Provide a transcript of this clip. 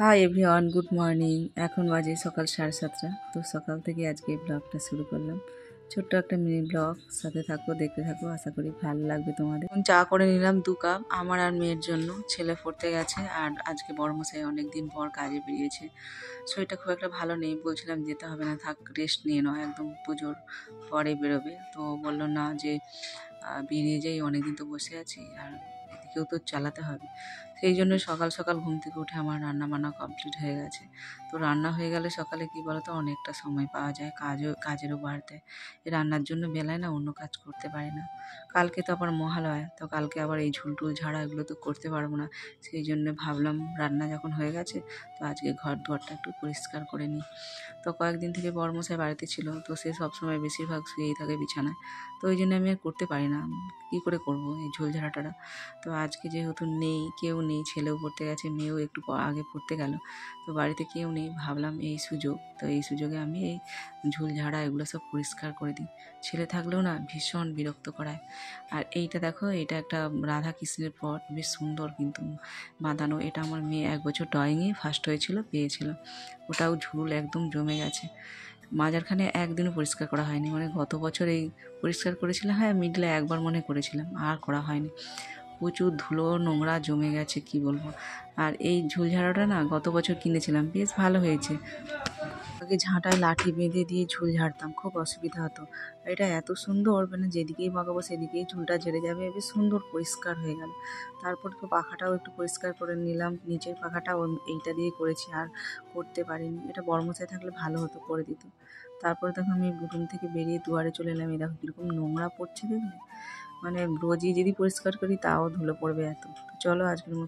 Hi everyone, good morning. এখন বাজে সকাল 7:30। তো সকাল থেকে আজকে এই ব্লগটা শুরু করলাম, ছোট্ট একটা মিনি ব্লগ। সাথে থাকো, দেখতে থাকো, আশা করি ভালো লাগবে তোমাদের। চা করে নিলাম 2 কাপ আমার আর মেয়ের জন্য। ছেলে পড়তে গেছে আর আজকে বড়মশাই অনেকদিন পর কাজে বেরিয়েছে। শরীরটা খুব একটা ভালো নেই, বলছিলাম যেতে হবে না, থাক রেস্ট নিয়ে নাও, একদম পুজোর পরে বেরোবে। তো বললো না যে বেরিয়ে যাই, অনেকদিন তো বসে আছি আর এদিকেও তো চালাতে হবে। সেই জন্য সকাল সকাল ঘুম থেকে উঠে আমার রান্না বান্না কমপ্লিট হয়ে গেছে। তো রান্না হয়ে গেলে সকালে কী বলো তো, অনেকটা সময় পাওয়া যায়, কাজেরও বার দেয়। এই রান্নার জন্য বেলায় না অন্য কাজ করতে পারি না। কালকে তো আবার মহালয়া, তো কালকে আবার এই ঝুলটুল ঝাড়া এগুলো তো করতে পারবো না। সেই জন্য ভাবলাম রান্না যখন হয়ে গেছে তো আজকে ঘর দুয়ারটা একটু পরিষ্কার করে নিই। তো কয়েকদিন থেকে বড়মশাই বাড়িতে ছিল, তো সে সবসময় বেশিরভাগ শুয়েই থাকে বিছানায়। তো ওই জন্য আমি আর করতে পারি না, কী করে করবো এই ঝোল ঝাড়াটারা। তো আজকে যেহেতু নেই, কেউ নেই, ছেলেও পড়তে গেছে, মেয়েও একটু আগে পড়তে গেল, তো বাড়িতে কেউ নেই, ভাবলাম এই সুযোগ, তো এই সুযোগে আমি এই ঝুল ঝাড়া এগুলো সব পরিষ্কার করে দিই। ছেলে থাকলেও না ভীষণ বিরক্ত করায়। আর এইটা দেখো, এটা একটা রাধা কৃষ্ণের পট, বেশ সুন্দর কিন্তু বাঁধানো। এটা আমার মেয়ে 1 বছর ড্রয়িংয়ে ফার্স্ট হয়েছিল, পেয়েছিল। ওটাও ঝুল একদম জমে গেছে। মাঝখানে একদিনও পরিষ্কার করা হয়নি, মানে গত বছর এই পরিষ্কার করেছিলাম, হ্যাঁ মিডলে একবার মনে করেছিলাম, আর করা হয়নি। প্রচুর ধুলো নোংরা জমে গেছে, কি বলবো। আর এই ঝুল ঝাড়াটা না গত বছর কিনেছিলাম, বেশ ভালো হয়েছে। আগে ঝাঁটায় লাঠি বেঁধে দিয়ে ঝুল ঝাড়তাম, খুব অসুবিধা হতো। এটা এত সুন্দর, মানে যেদিকেই বাগাবো সেদিকেই ঝুলটা ঝেড়ে যাবে, বেশ সুন্দর পরিষ্কার হয়ে গেল। তারপর তো পাখাটাও একটু পরিষ্কার করে নিলাম, নিচের পাখাটাও এইটা দিয়ে করেছি, আর করতে পারিনি। এটা বড়মশাই থাকলে ভালো হতো, করে দিত। তারপরে দেখো আমি রুম থেকে বেরিয়ে দুয়ারে চলে এলাম, এই দেখো কীরকম নোংরা পড়ছে দেখলে। মানে রোজই যদি পরিষ্কার করি তাও ধুলো পড়বে এত। চলো আজকের মতো